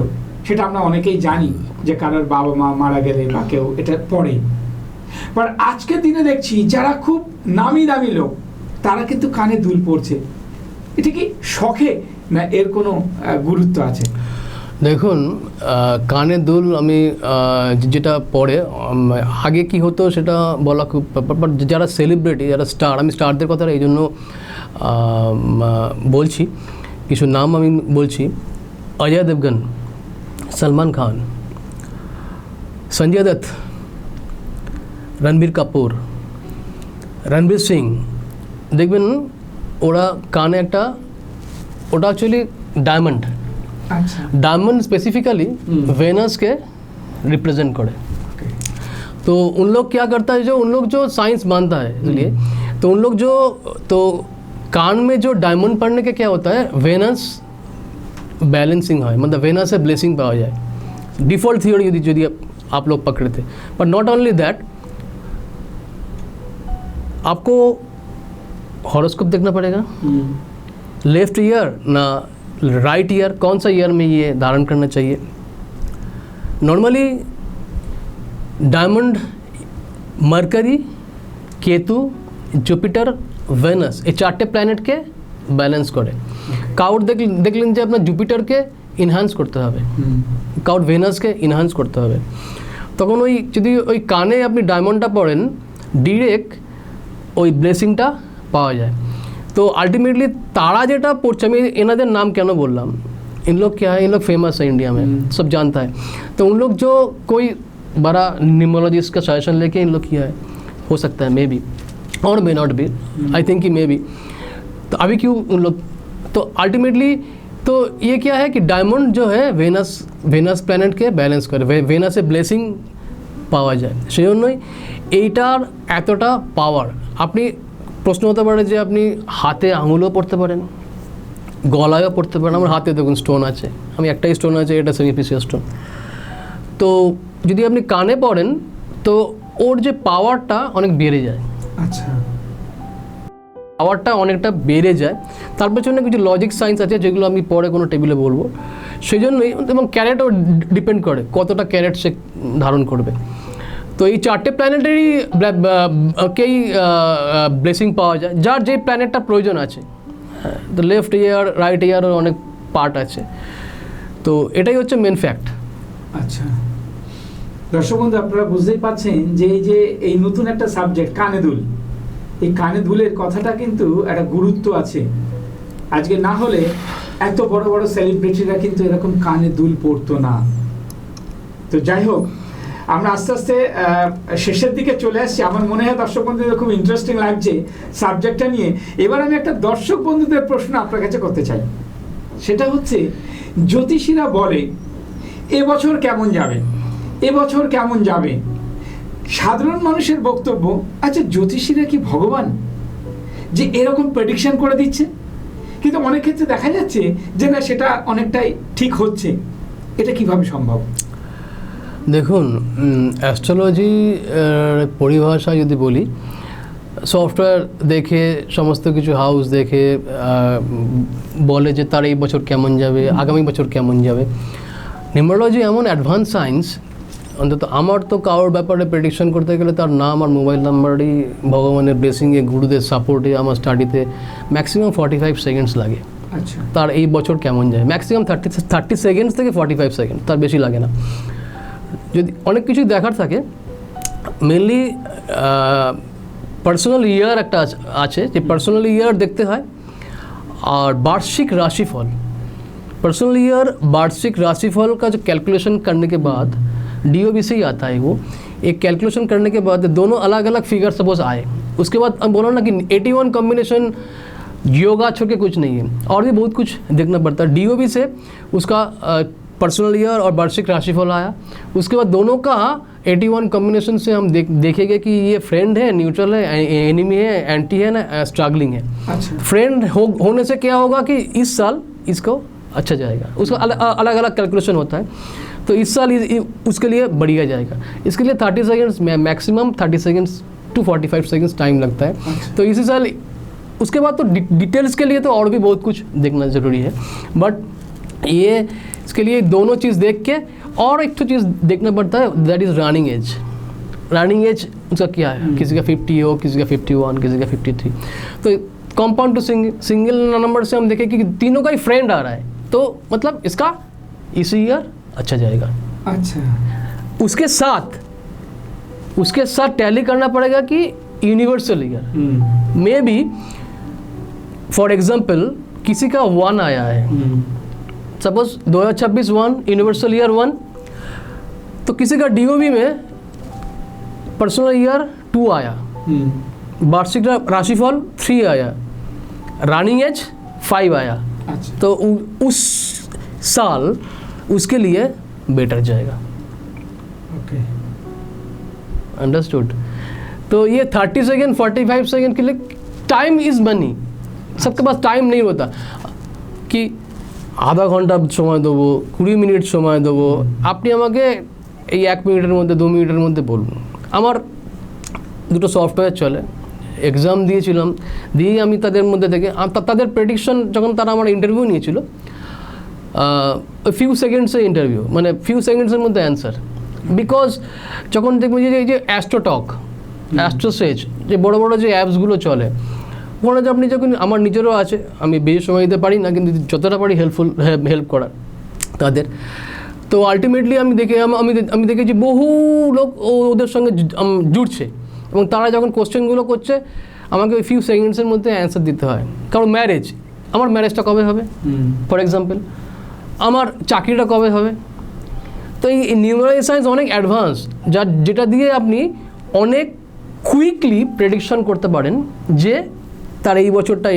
সেটা আমরা অনেকেই জানি যে কারোর বাবা মা মারা গেলে বা কেউ এটা পড়ে। বাট আজকের দিনে দেখছি যারা খুব নামি দামি লোক তারা কিন্তু কানে দুল পড়ছে, এটা কি শখে না এর কোনো গুরুত্ব আছে? দেখুন, কানে দুল আমি যেটা পড়ে আগে কি হতো সেটা বলা খুব, বাট যারা সেলিব্রিটি, যারা স্টার, আমি স্টারদের কথা এই জন্য বলছি, কিছু নাম আমি বলছি। অজয় দেবগন, সলমান খান, সঞ্জয় দত্ত, রণবীর কাপুর, রণবীর সিং, দেখবেন ওরা কানে একটা, ওটা actually diamond, diamond specifically Venus के रिप्रेजेंट करे। तो उन लोग क्या करता है, जो उन लोग जो साइंस मानता है, इसलिए तो उन लोग जो, तो कान में जो डायमंड पड़ने के क्या होता है, वेनस बैलेंसिंग है, मतलब वेनस से ब्लेसिंग पाया जाए, डिफॉल्ट थियोरी यदि आप लोग पकड़े थे। बट नॉट ओनली दैट, आपको हॉरोस्कोप देखना पड़ेगा, लेफ्ट ईयर ना राइट ईयर, कौन सा ईयर में ये धारण करना चाहिए। Normally diamond Mercury, Ketu, Jupiter, Venus ये चारटे प्लैनेट के बैलेंस करे। काउट देख लीजिए अपना जुपिटर के इनहांस करते হবে, কাউট ভেনাসকে ইনহান্স করতে হবে। তখন ওই যদি ওই কানে আপনি ডায়মন্ডটা পড়েন ডিরেক্ট ওই ব্লেসিংটা পাওয়া যায়। तो अल्टीमेटली तारा जेटा पड़ছে, আমি এনাদের নাম কেন বললাম, इन लोग क्या है, इन लोग फेमस है इंडिया में, सब जानता है। तो उन लोग जो कोई बड़ा न्यूमरोलॉजिस्ट का सजेशन लेके इन लोग किया है, हो सकता है मे बी और may not be, I think कि मे बी। तो अभी क्यों उन लोग, तो अल्टीमेटली तो ये क्या है कि डायमंड जो है वेनास प्लैनेट के बैलेंस करे, वेनास से ब्लेसिंग পাওয়া যায়, সেই জন্যই এইটার এতটা পাওয়ার। আপনি প্রশ্ন হতে পারে যে আপনি হাতে আঙুলও পড়তে পারেন, গলায়ও পড়তে পারেন। আমার হাতে দেখুন স্টোন আছে, আমি একটাই স্টোন আছে, এটা সেমিপ্রিসিয়াস স্টোন। তো যদি আপনি কানে পড়েন তো ওর যে পাওয়ারটা অনেক বেড়ে যায়, আচ্ছা, পাওয়ারটা অনেকটা বেড়ে যায়। তার পেছনে কিছু লজিক সায়েন্স আছে যেগুলো আমি পরে কোনো টেবিলে বলবো। সেই জন্যই, এবং ক্যারেটও ডিপেন্ড করে কতটা ক্যারেট সে ধারণ করবে। তো এই চারটে প্ল্যানেটেরই কেই ব্লেসিং পাওয়া যায়, যার যে প্ল্যানেটটা প্রয়োজন আছে। তো লেফট ইয়ার, রাইট ইয়ারও অনেক পার্ট আছে। তো এটাই হচ্ছে মেন ফ্যাক্ট। আচ্ছা দর্শক বন্ধু, আপনারা বুঝতেই পাচ্ছেন যে এই নতুন একটা সাবজেক্ট কানে দুল, এই কানে দুলের কথাটা কিন্তু একটা গুরুত্ব আছে। আজকে না হলে এত বড় বড় সেলিব্রিটিরা কিন্তু এরকম কানে দুল পড়তো না। তো যাই হোক, আমরা আস্তে আস্তে শেষের দিকে চলে আসছি। আমার মনে হয় দর্শক বন্ধুদের খুব ইন্টারেস্টিং লাগছে সাবজেক্টটা নিয়ে। এবার আমি একটা দর্শক বন্ধুদের প্রশ্ন আপনার কাছে করতে চাই, সেটা হচ্ছে জ্যোতিষীরা বলে এবছর কেমন যাবে, এবছর কেমন যাবে। সাধারণ মানুষের বক্তব্য, আচ্ছা জ্যোতিষীরা কি ভগবান যে এরকম প্রেডিকশন করে দিচ্ছে? কিন্তু অনেক ক্ষেত্রে দেখা যাচ্ছে যে না, সেটা অনেকটাই ঠিক হচ্ছে। এটা কিভাবে সম্ভব? দেখুন, অ্যাস্ট্রোলজি পরিভাষা যদি বলি, সফটওয়্যার দেখে, সমস্ত কিছু হাউস দেখে বলে যে তার এই বছর কেমন যাবে, আগামী বছর কেমন যাবে। নিউমারোলজি এমন অ্যাডভান্স সায়েন্স, অন্তত আমার তো কারোর ব্যাপারে প্রেডিকশন করতে গেলে তার নাম আর মোবাইল নাম্বারই ভগবানের ব্লেসিংয়ে, গুরুদের সাপোর্টে আমার স্টাডিতে ম্যাক্সিমাম 45 সেকেন্ডস লাগে। আচ্ছা, তার এই বছর কেমন যায় ম্যাক্সিমাম 30 সেকেন্ডস থেকে 45 সেকেন্ড, তার বেশি লাগে না। যদি অনেক কিছুই দেখার থাকে, মেনলি পার্সোনাল ইয়ার একটা আছে, যে পার্সোনাল ইয়ার দেখতে হয়। और वार्षिक राशिफल, पर्सनल ईयर वार्षिक राशिफल का जो कैलकुलेशन करने के बाद DOB से ही आता है वो, एक कैलकुलेशन करने के बाद दोनों अलग अलग फिगर सपोज आए, उसके बाद अब बोला ना कि 81 कॉम्बिनेशन योगा छोड़ के कुछ नहीं है, और भी बहुत कुछ देखना पड़ता है। DOB से उसका पर्सनल ईयर और वार्षिक राशिफल आया, उसके बाद दोनों का 81 कॉम्बिनेशन से हम देखेंगे कि ये फ्रेंड है, न्यूट्रल है, एनिमी है, एंटी है ना, स्ट्रगलिंग है। अच्छा। फ्रेंड होने से क्या होगा कि इस साल इसको अच्छा जाएगा, उसका अलग अलग कैलकुलेशन होता है, तो इस साल उसके लिए बढ़िया जाएगा। इसके लिए 30 seconds maximum 30 seconds to 45 seconds time लगता है। अच्छा। तो इसी साल उसके बाद तो डिटेल्स के लिए तो और भी बहुत कुछ देखना ज़रूरी है, बट ये इसके लिए दोनों चीज़ देख के और एक तो चीज़ देखना पड़ता है, that is running edge. Running edge उसका क्या है, किसी का 50 हो, किसी का 51, किसी का 53। तो कंपाउंड टू सिंगल नंबर से हम देखें कि तीनों का ही फ्रेंड आ रहा है, तो मतलब इसका इसी ईयर अच्छा जाएगा। अच्छा। उसके साथ टैली करना पड़ेगा कि यूनिवर्सल ईयर में भी, फॉर एग्जाम्पल किसी का 1 आया है, सपोज 2026 1, यूनिवर्सल ईयर 1, तो किसी का DOB में पर्सनल ईयर 2 आया, वार्षिक राशिफल 3 आया, रनिंग एज 5 आया। अच्छा। तो उस साल उसके लिए बेटर जाएगा। ओके। अंडरस्टूड। तो ये 30 सेकेंड 45 सेकेंड के लिए टाइम इज़ मनी। सबके पास टाइम नहीं होता कि আধা ঘন্টা সময় দেবো, 20 মিনিট সময় দেবো। আপনি আমাকে এই 1 মিনিটের মধ্যে 2 মিনিটের মধ্যে বলুন। আমার দুটো সফটওয়্যার চলে, এক্সাম দিয়েছিলাম, দিয়েই আমি তাদের মধ্যে থেকে তাদের প্রেডিকশন যখন তারা আমার ইন্টারভিউ নিয়েছিল, ফিউ সেকেন্ডসে ইন্টারভিউ, মানে ফিউ সেকেন্ডসের মধ্যে অ্যান্সার। বিকজ যখন দেখবো যে এই যে অ্যাস্ট্রোটক, অ্যাস্ট্রোসেজ, যে বড় বড় যে অ্যাপসগুলো চলে, ওখানে যে আপনি যখন, আমার নিজেরও আছে, আমি বেশি সময় দিতে পারি না, কিন্তু যতটা পারি হেল্প করার তাদের। তো আলটিমেটলি আমি দেখেছি বহু লোক ওদের সঙ্গে জুড়ছে, এবং তারা যখন কোশ্চেনগুলো করছে আমাকে ওই ফিউ সেকেন্ডসের মধ্যে অ্যান্সার দিতে হয়। কারণ আমার ম্যারেজটা কবে হবে, ফর এক্সাম্পল, আমার চাকরিটা কবে হবে। তো এই নিউমেরিক্যাল সায়েন্স অনেক অ্যাডভান্স, যেটা দিয়ে আপনি অনেক কুইকলি প্রেডিকশন করতে পারেন যে তার এই বছরটা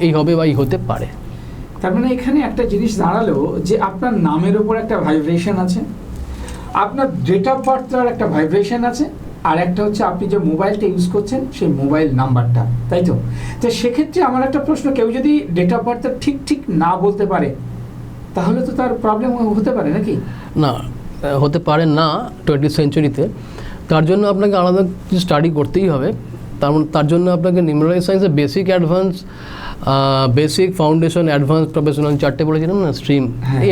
এই হবে বা এই হতে পারে। তার মানে এখানে একটা জিনিস দাঁড়ালো যে আপনার নামের ওপর একটা ভাইব্রেশন আছে, আপনার ডেট অফ বার্থটার একটা ভাইব্রেশন আছে, আর একটা হচ্ছে আপনি যে মোবাইলটা ইউজ করছেন সেই মোবাইল নাম্বারটা, তাই তো? তো সেক্ষেত্রে আমার একটা প্রশ্ন, কেউ যদি ডেট অফ বার্থটা ঠিক না বলতে পারে তাহলে তো তার প্রবলেম হতে পারে নাকি? না, হতে পারে না 20th সেঞ্চুরিতে। তার জন্য আপনাকে আলাদা কিছু স্টাডি করতেই হবে। তার জন্য আপনাকে নিউমেরিক্যাল সায়েন্সের basic, advance, basic, foundation, advance, professional 4টে বলেছিলাম না স্ট্রিম,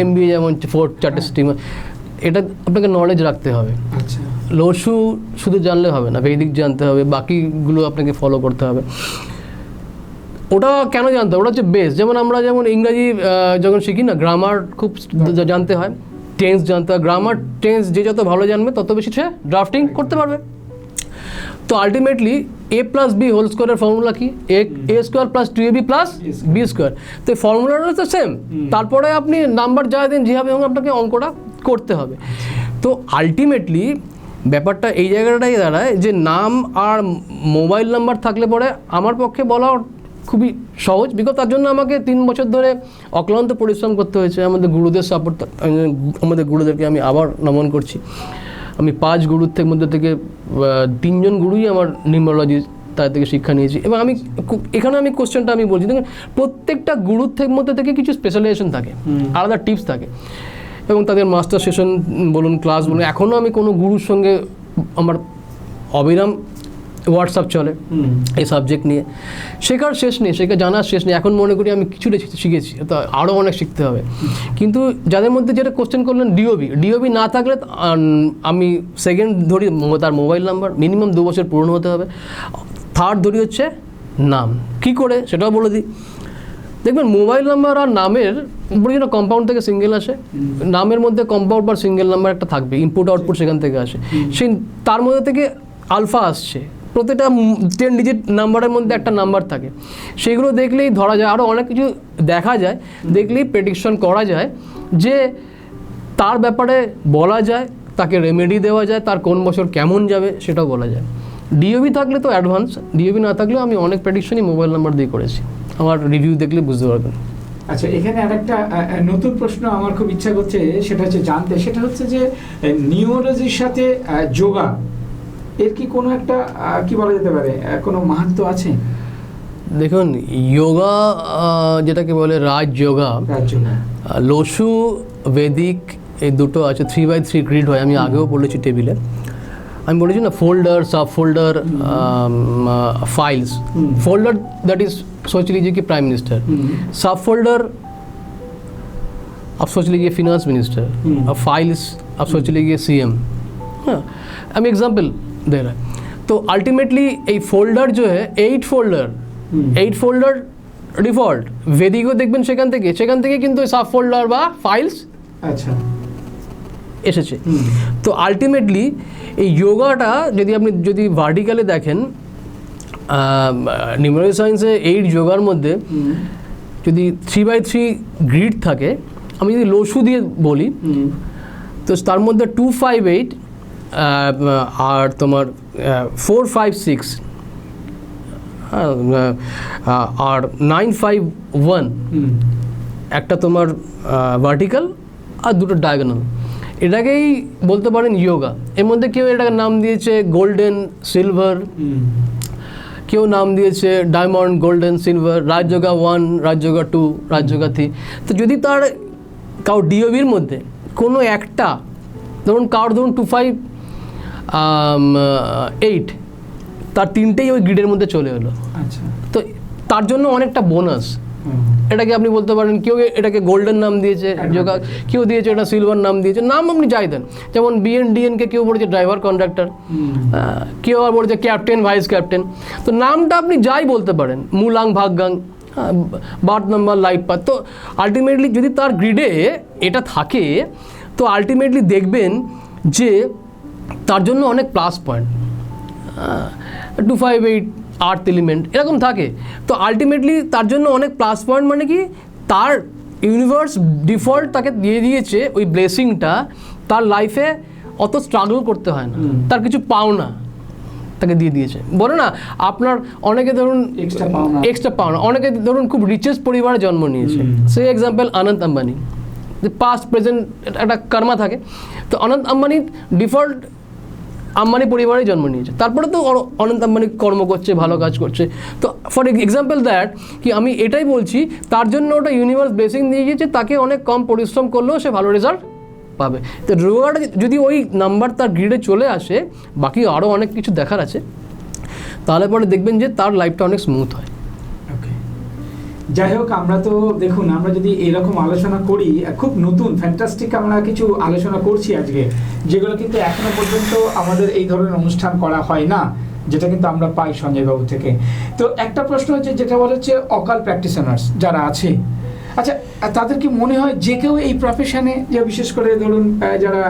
MBA যেমন 4টে স্ট্রিম, এটা আপনাকে নলেজ রাখতে হবে। আচ্ছা। লসু শুধু জানলে হবে না, বৈদিক জানতে হবে, বাকিগুলো আপনাকে ফলো করতে হবে। ওটা কেন জানতে হবে? ওটা হচ্ছে বেস। যেমন আমরা ইংরাজি যখন শিখি না, গ্রামার খুব জানতে হয়, টেন্স জানতে হয়। গ্রামার, টেন্স যে যত ভালো জানবে তত বেশি সে ড্রাফটিং করতে পারবে। তো আলটিমেটলি A+B হোল স্কোয়ারের ফর্মুলা কি? A square plus 2AB plus B square. তো এই ফর্মুলাটা তো সেম, তারপরে আপনি নাম্বার যা দেন যেভাবে আপনাকে অঙ্কটা করতে হবে। তো আলটিমেটলি ব্যাপারটা এই জায়গাটাই দাঁড়ায় যে নাম আর মোবাইল নাম্বার থাকলে পরে আমার পক্ষে বলা খুবই সহজ। বিকজ তার জন্য আমাকে 3 বছর ধরে অক্লান্ত পরিশ্রম করতে হয়েছে। আমাদের গুরুদের সাপোর্ট, আমাদের গুরুদেরকে আমি আবার নমন করছি। আমি 5 গুরুর মধ্যে থেকে 3 জন গুরুই আমার নিউমেরোলজি, তার থেকে শিক্ষা নিয়েছি। এবং এখানে আমি কোশ্চেনটা আমি বলছি, দেখুন প্রত্যেকটা গুরুর মধ্যে থেকে কিছু স্পেশালাইজেশন থাকে, আলাদা টিপস থাকে, এবং তাদের মাস্টার সেশন বলুন, ক্লাস বলুন। এখনও আমি কোনো গুরুর সঙ্গে আমার অবিরাম হোয়াটসঅ্যাপ চলে এই সাবজেক্ট নিয়ে। শেখার শেষ নেই, জানার শেষ নেই। এখন মনে করি আমি কিছুটা শিখেছি, তো আরও অনেক শিখতে হবে। কিন্তু যাদের মধ্যে যেটা কোশ্চেন করলেন ডিওবি না থাকলে আমি সেকেন্ড ধরি তার মোবাইল নাম্বার, মিনিমাম 2 বছর পুরনো হতে হবে। থার্ড ধরি হচ্ছে নাম। কী করে সেটাও বলে দিই। দেখবেন মোবাইল নাম্বার আর নামের উপরে যেন কম্পাউন্ড থেকে সিঙ্গেল আসে, নামের মধ্যে কম্পাউন্ড বা সিঙ্গেল নাম্বার একটা থাকবে, ইনপুট আউটপুট সেখান থেকে আসে। সেই তার মধ্যে থেকে আলফা আসছে, প্রত্যেকটা 10 ডিজিট নাম্বারের মধ্যে একটা নাম্বার থাকে, সেগুলো দেখলেই ধরা যায়। আরও অনেক কিছু দেখা যায়, দেখলেই প্রেডিকশন করা যায় যে তার ব্যাপারে বলা যায়, তাকে রেমেডি দেওয়া যায়, তার কোন বছর কেমন যাবে সেটাও বলা যায়। ডিওবি থাকলে তো অ্যাডভান্স, ডিওবি না থাকলেও আমি অনেক প্রেডিকশনই মোবাইল নাম্বার দিয়ে করেছি, আমার রিভিউ দেখলে বুঝতে পারবেন। আচ্ছা, এখানে আরেকটা নতুন প্রশ্ন আমার খুব ইচ্ছা করছে, সেটা হচ্ছে জানতে, সেটা হচ্ছে যে নিউরোলজির সাথে যোগা এর কি কোনো একটা কি বলা যেতে পারে, কোনো মাহাত্ম্য আছে? দেখুন, যোগা যেটাকে বলে রাজযোগা, লোসু, বেদিক, এই দুটো আছে। 3x3 গ্রিড হয়, আমি আগেও বলেছি টেবিলে, আমি বলেছি না, फोल्डर, सब folder, files. Folder that is सोच लीजिए कि प्राइम मिनिस्टर, सब फोल्डर आप सोच लीजिए फिनांस मिनिस्टर, अब फाइल्स आप सोच लीजिए सीएम। हाँ, আমি एग्जाम्पल दे रहा है। तो अल्टीमेटली এই फोल्डर जो है 8 फोल्डर ডিফল্ট, ভেদিকও দেখবেন সেখান থেকে কিন্তু সাব ফোল্ডার বা ফাইলস আচ্ছা এসেছে। তো আলটিমেটলি এই যোগাটা যদি ভার্টিক্যালে দেখেন, নিউমেরিক সায়েন্সে 8 যোগার মধ্যে যদি 3x3 গ্রিড থাকে, আমি যদি লসু দিয়ে বলি, তো তার মধ্যে 2, 5, 8 আর তোমার 4, 5, 6 আর 9, 5, 1 একটা তোমার ভার্টিক্যাল আর দুটো ডায়াগোনাল, এটাকেই বলতে পারেন যোগা। এর মধ্যে কেউ এটাকে নাম দিয়েছে গোল্ডেন সিলভার, কেউ নাম দিয়েছে ডায়মন্ড, গোল্ডেন, সিলভার, রাজযোগা 1, রাজযোগা 2, রাজযোগা 3। তো যদি তার কারো ডিওবির মধ্যে কোনো একটা, ধরুন 2, 5, 8, তার 3টেই ওই গ্রিডের মধ্যে চলে এলো, আচ্ছা, তো তার জন্য অনেকটা বোনাস। এটাকে আপনি বলতে পারেন, কেউ এটাকে গোল্ডেন নাম দিয়েছে যোগা, কেউ দিয়েছে এটা সিলভার নাম দিয়েছে, নাম আপনি যাই দেন। যেমন BNDNকে কেউ বলেছে ড্রাইভার কন্ডাক্টর, কেউ আবার বলেছে ক্যাপ্টেন, ভাইস ক্যাপ্টেন। তো নামটা আপনি যাই বলতে পারেন, মুলাং, ভাগ্যাং, বার্থ নাম্বার, লাইফ পাথ। তো আলটিমেটলি যদি তার গ্রিডে এটা থাকে, তো আলটিমেটলি দেখবেন যে তার জন্য অনেক প্লাস পয়েন্ট, 2, 5, 8 আর্থ এলিমেন্ট এরকম থাকে। তো আলটিমেটলি তার জন্য অনেক প্লাস পয়েন্ট, মানে কি তার ইউনিভার্স ডিফল্ট তাকে দিয়ে দিয়েছে ওই ব্লেসিংটা, তার লাইফে অত স্ট্রাগল করতে হয় না, তার কিছু পাওনা তাকে দিয়ে দিয়েছে। বলে না, আপনার অনেকে ধরুন এক্সট্রা পাওনা, অনেকে ধরুন খুব রিচেস্ট পরিবারে জন্ম নিয়েছে, সেই এক্সাম্পল অনন্ত আম্বানি, পাস্ট প্রেজেন্ট একটা কর্মা থাকে। তো অনন্ত আম্বানি ডিফল্ট আম্বানি পরিবারে জন্ম নিয়েছে, তারপরে তো অনন্ত আম্বানি কর্ম করছে, ভালো কাজ করছে। তো ফর এক্সাম্পল দ্যাট, কি আমি এটাই বলছি, তার জন্য ওটা ইউনিভার্স ব্লেসিং দিয়ে গিয়েছে, তাকে অনেক কম পরিশ্রম করলেও সে ভালো রেজাল্ট পাবে। তো রোগাটা যদি ওই নাম্বার তার গ্রিডে চলে আসে, বাকি আরও অনেক কিছু দেখার আছে, তাহলে পরে দেখবেন যে তার লাইফটা অনেক স্মুথ হয়। যাই হোক, আমরা তো দেখুন, আমরা যদি এরকম আলোচনা করি, খুব নতুন ফ্যান্টাস্টিক আমরা কিছু আলোচনা করছি আজকে, যেগুলো কিন্তু এখনো পর্যন্ত আমাদের এই ধরনের অনুষ্ঠান করা হয় না, যেটা কিন্তু আমরা পাই সঞ্জয় বাবু থেকে। তো একটা প্রশ্ন হচ্ছে, যেটা বলা হচ্ছে অকাল প্র্যাকটিশনার্স যারা আছে, আচ্ছা, তাদের কি মনে হয় যে কেউ এই প্রফেশনে, যে বিশেষ করে ধরুন যারা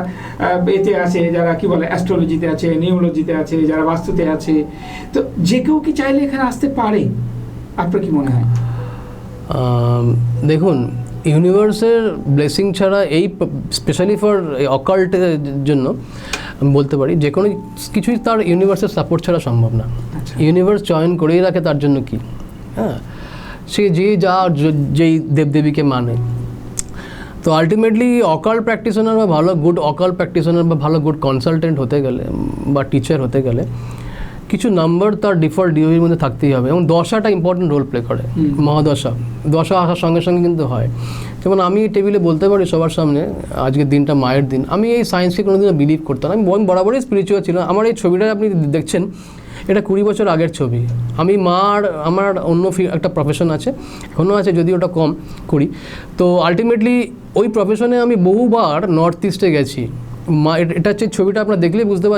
এতে আছে, যারা কি বলে অ্যাস্ট্রোলজিতে আছে, নিউরোলজিতে আছে, যারা বাস্তুতে আছে, তো যে কেউ কি চাইলে এখানে আসতে পারে? আপনার কি মনে হয়? দেখুন, ইউনিভার্সের ব্লেসিং ছাড়া, এই স্পেশালি ফর অকাল্টের জন্য আমি বলতে পারি, যে কোনো কিছুই তার ইউনিভার্সের সাপোর্ট ছাড়া সম্ভব না। ইউনিভার্স চয়ন করেই রাখে তার জন্য কি, হ্যাঁ, সে যেই দেবদেবীকে মানে। তো আলটিমেটলি অকাল প্র্যাকটিশনার বা ভালো গুড অকাল প্র্যাকটিশনার বা ভালো গুড কনসালটেন্ট হতে গেলে বা টিচার হতে গেলে কিছু নাম্বার তার ডিফল্ট ডিওবির মধ্যে থাকতেই হবে, এবং দশাটা ইম্পর্টেন্ট রোল প্লে করে। দশা আসার সঙ্গে সঙ্গে কিন্তু হয়। যেমন আমি টেবিলে বলতে পারি সবার সামনে, আজকের দিনটা মায়ের দিন। আমি এই সায়েন্সকে কোনোদিনও বিলিভ করতাম না, আমি বরাবরই স্পিরিচুয়াল ছিলাম। আমার এই ছবিটা আপনি দেখছেন, এটা 20 বছর আগের ছবি। আমি আমার অন্য একটা প্রফেশন আছে, এখনও আছে, যদি ওটা কম করি। তো আলটিমেটলি ওই প্রফেশনে আমি বহুবার নর্থ ইস্টে গেছি। এটা হচ্ছে ছবিটা, আপনারা দেখলেই বুঝতে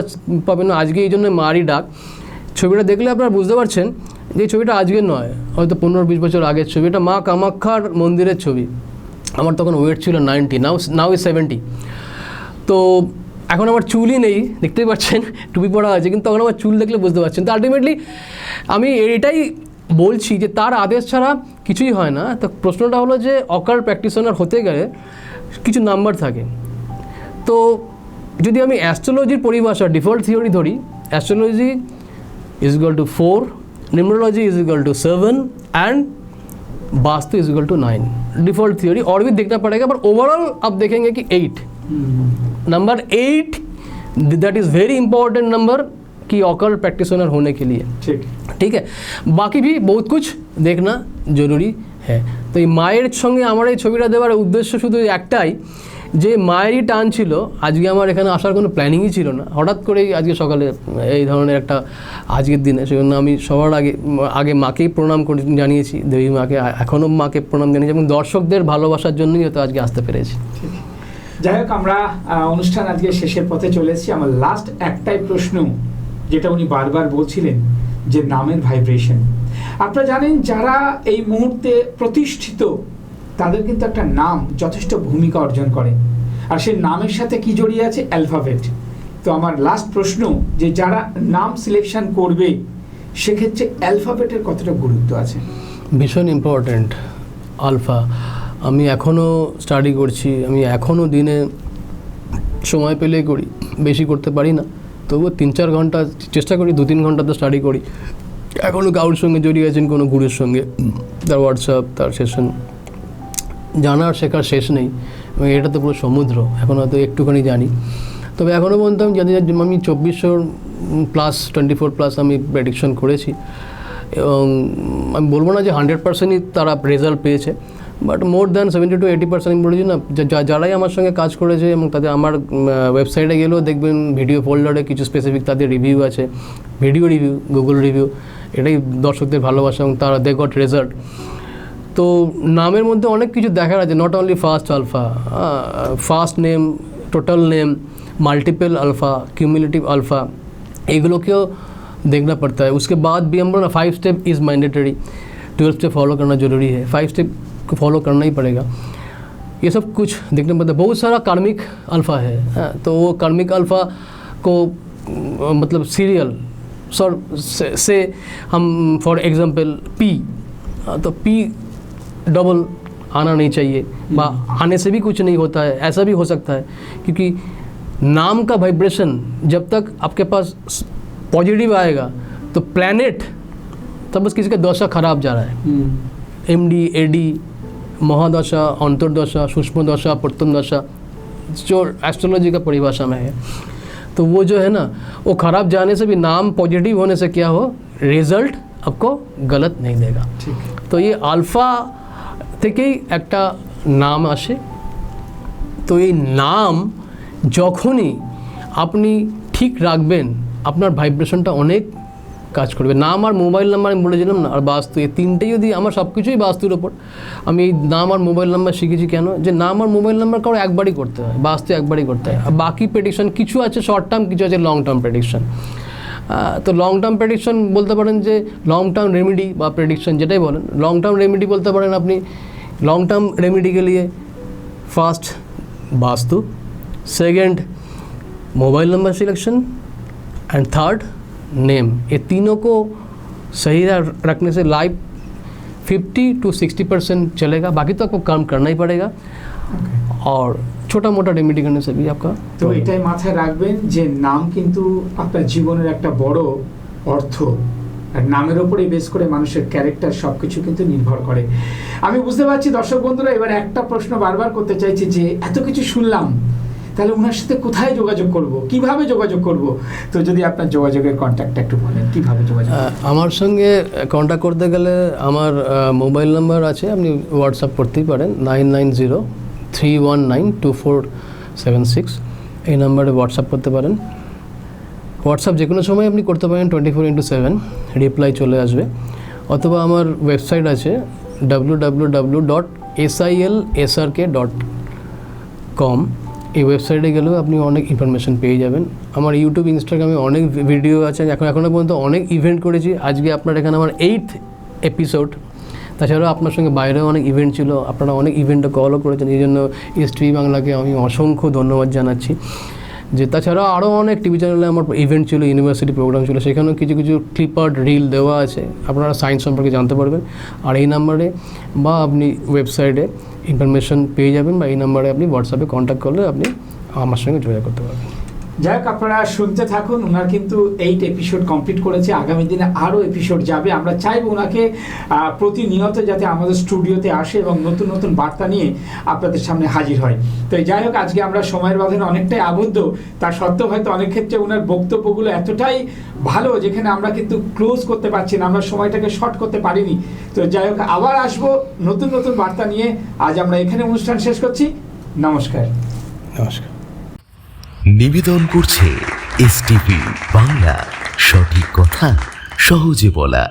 পারবেন না, আজকে এই জন্য মারই ডাক। ছবিটা দেখলে আপনারা বুঝতে পারছেন যে ছবিটা আজকের নয়, হয়তো 15-20 বছর আগের ছবি। এটা মা কামাখ্যার মন্দিরের ছবি। আমার তখন ওয়েট ছিল 90, নাও ইজ 70। তো এখন আমার চুলই নেই, দেখতেই পাচ্ছেন টুপি পরা আছে, কিন্তু তখন আমার চুল দেখলে বুঝতে পারছেন। তো আলটিমেটলি আমি এটাই বলছি যে তার আদেশ ছাড়া কিছুই হয় না। তো প্রশ্নটা হলো যে অকাল্ট প্র্যাকটিশনার হতে গেলে কিছু নাম্বার থাকে। তো যদি আমি অ্যাস্ট্রোলজির পরিভাষা ডিফল্ট থিওরি ধরি, astrology is equal to 4, numerology is equal to 7 and vastu is equal to 9। Default theory और भी देखना पड़ेगा, पर ओवरऑल आप देखेंगे कि 8 number 8 that is very important number कि ऑकल्ट प्रैक्टिशनर होने के लिए। ठीक है, बाकी भी बहुत कुछ देखना जरूरी है। तो ये माয়ের সঙ্গে আমার এই ছবিটা দেওয়ার উদ্দেশ্য শুধু একটাই যে মায়েরই টান ছিল। আজকে আমার এখানে আসার কোনো প্ল্যানিংই ছিল না, হঠাৎ করেই আজকে সকালে এই ধরনের একটা আজকের দিনে, সেজন্য আমি সবার আগে মাকেই প্রণাম করে জানিয়েছি, দেবী মাকে, এখনও মাকে প্রণাম জানিয়েছি, এবং দর্শকদের ভালোবাসার জন্যই হয়তো আজকে আসতে পেরেছি। যাই হোক, আমরা অনুষ্ঠান আজকে শেষের পথে চলে এসেছি। আমার লাস্ট একটাই প্রশ্ন, যেটা উনি বারবার বলছিলেন, যে নামের ভাইব্রেশন। আপনারা জানেন যারা এই মুহূর্তে প্রতিষ্ঠিত, তাদের কিন্তু একটা নাম যথেষ্ট ভূমিকা অর্জন করে, আর সেই নামের সাথে কি জড়িয়ে আছে? অ্যালফাবেট। তো আমার লাস্ট প্রশ্ন, যে যারা নাম সিলেকশন করবে সেক্ষেত্রে অ্যালফাবেটের কতটা গুরুত্ব আছে? ভীষণ ইম্পর্ট্যান্ট আলফা। আমি এখনও স্টাডি করছি, আমি এখনও দিনে সময় পেলেই করি, বেশি করতে পারি না, তবুও 3-4 ঘন্টা চেষ্টা করি, 2-3 ঘন্টা তো স্টাডি করি। এখনও কারোর সঙ্গে জড়িয়ে আছেন, কোনো গুরুর সঙ্গে, তার হোয়াটসঅ্যাপ, তার সেশন, জানার শেখার শেষ নেই, এবং এটা তো পুরো সমুদ্র। এখন হয়তো একটুখানি জানি, তবে এখনও পর্যন্ত আমি জানি, আমি 2400+, আমি প্রেডিকশন করেছি, এবং আমি বলবো না যে 100%ই তারা রেজাল্ট পেয়েছে, বাট মোর দ্যান 70 to 80% আমি বলেছি না। যারাই আমার সঙ্গে কাজ করেছে, এবং তাদের আমার ওয়েবসাইটে গেলেও দেখবেন ভিডিও ফোল্ডারে কিছু স্পেসিফিক তাদের রিভিউ আছে, ভিডিও রিভিউ, গুগল রিভিউ, এটাই দর্শকদের ভালোবাসা, এবং তারা দে গট রেজাল্ট। তো নামের মধ্যে অনেক কিছু দেখার আছে, not only first alpha, first name, total name, multiple alpha, cumulative alpha, एगुलोकेও देखना पड़ता है। उसके बाद भी हम बोला ना 5 step is mandatory, 12 step follow करना ज़रूरी है, 5 स्टेप को फॉलो करना ही पड़ेगा। ये सब कुछ देखना पड़ता है। बहुत सारा कार्मिक अल्फ़ा है, तो वो कार्मिक अल्फ़ा को मतलब सीरियल से हम फॉर एग्जांपल पी, तो पी डबल आना नहीं चाहिए, आने से भी कुछ नहीं होता है, ऐसा भी हो सकता है, क्योंकि नाम का वाइब्रेशन जब तक आपके पास पॉजिटिव आएगा तो प्लैनेट, तब बस किसी का दशा खराब जा रहा है, एमडी, एडी, महादशा, अंतर्दशा, सूक्ष्म दशा, प्रथम दशा, जो एस्ट्रोलॉजी का परिभाषा में है, तो वो जो है ना, वो खराब जाने से भी नाम पॉजिटिव होने से क्या हो, रिजल्ट आपको गलत नहीं देगा। तो ये अल्फ़ा থেকেই একটা নাম আসে। তো এই নাম যখনই আপনি ঠিক রাখবেন, আপনার ভাইব্রেশনটা অনেক কাজ করবে। নাম আর মোবাইল নাম্বার আমি বলেছিলাম না, আর বাস্তু, এই তিনটেই যদি, আমার সব কিছুই বাস্তুর ওপর। আমি এই নাম আর মোবাইল নাম্বার শিখেছি কেন, যে নাম আর মোবাইল নাম্বার কারো একবারই করতে হয়, বাস্তু একবারই করতে হয়। আর বাকি প্রেডিকশন কিছু আছে শর্ট টার্ম, কিছু আছে লং টার্ম প্রেডিকশন। तो लॉन्ग टार्म प्रेडिक्शन बोलते पारें जे लॉन्ग टार्म रेमेडी बा प्रेडिक्शन जेटाई बोलें, लॉन्ग टार्म रेमेडी बोलते पारें अपनी। लॉन्ग टर्म रेमेडी के लिए first vastu, second mobile number selection and third name. ये तीनों को सही रखने से लाइफ 50 to 60% चलेगा, बाकी तो आपको काम करना ही पड़ेगा। और छोटा मोटा रेमेडी करने से भी आपका। তো এটাই মাথায় রাখবেন যে নাম কিন্তু আপনার জীবনের একটা বড় অর্থ, আর নামের উপরেই বেস করে মানুষের ক্যারেক্টার সবকিছু কিন্তু নির্ভর করে। আমি বুঝতে পারছি দর্শক বন্ধুরা, এবার একটা প্রশ্ন বারবার করতে চাইছি যে এত কিছু শুনলাম, তাহলে ওনার সাথে কোথায় যোগাযোগ করব, কিভাবে যোগাযোগ করব? তো যদি আপনার যোগাযোগের কন্ট্যাক্টটা একটু বলেন, কিভাবে যোগাযোগ? আমার সঙ্গে কন্ট্যাক্ট করতে গেলে আমার মোবাইল নাম্বার আছে, আপনি হোয়াটসঅ্যাপ করতেই পারেন 9903192476, এই নাম্বারে হোয়াটসঅ্যাপ করতে পারেন। হোয়াটসঅ্যাপ যে কোনো সময় আপনি করতে পারেন, 24x7 রিপ্লাই চলে আসবে। অথবা আমার ওয়েবসাইট আছে www.silsrk.com, এই ওয়েবসাইটে গেলেও আপনি অনেক ইনফরমেশন পেয়ে যাবেন। আমার ইউটিউব, ইনস্টাগ্রামে অনেক ভিডিও আছে, এখনও পর্যন্ত অনেক ইভেন্ট করেছি। আজকে আপনার এখানে আমার 8th এপিসোড। তাছাড়াও আপনার সঙ্গে বাইরেও অনেক ইভেন্ট ছিল, আপনারা অনেক ইভেন্টে কলও করেছেন, এই জন্য এস টিভি বাংলাকে আমি অসংখ্য ধন্যবাদ জানাচ্ছি। যে তাছাড়া আরও অনেক টিভি চ্যানেলে আমার ইভেন্ট ছিল, ইউনিভার্সিটি প্রোগ্রাম ছিল, সেখানেও কিছু কিছু ক্লিপার্ড রিল দেওয়া আছে, আপনারা সায়েন্স সম্পর্কে জানতে পারবেন। আর এই নাম্বারে বা আপনি ওয়েবসাইটে ইনফরমেশন পেয়ে যাবেন, বা এই নাম্বারে আপনি হোয়াটসঅ্যাপে কন্ট্যাক্ট করলে আপনি আমার সঙ্গে যোগাযোগ করতে পারবেন। যাই হোক, আপনারা শুনতে থাকুন। ওনার কিন্তু 8 এপিসোড কমপ্লিট করেছে, আগামী দিনে আরও এপিসোড যাবে। আমরা চাইব ওনাকে প্রতিনিয়ত যাতে আমাদের স্টুডিওতে আসে এবং নতুন নতুন বার্তা নিয়ে আপনাদের সামনে হাজির হয়। তো যাই হোক, আজকে আমরা সময়ের বাঁধনে অনেকটাই আবদ্ধ, তা সত্ত্বেও হয়তো অনেক ক্ষেত্রে ওনার বক্তব্যগুলো এতটাই ভালো যেখানে আমরা কিন্তু ক্লোজ করতে পারছি না, আমরা সময়টাকে শর্ট করতে পারিনি। তো যাই হোক, আবার আসবো নতুন নতুন বার্তা নিয়ে। আজ আমরা এখানে অনুষ্ঠান শেষ করছি। নমস্কার। নমস্কার। নিবেদন করছে এসটিভি বাংলা, সঠিক কথা সহজে বলা।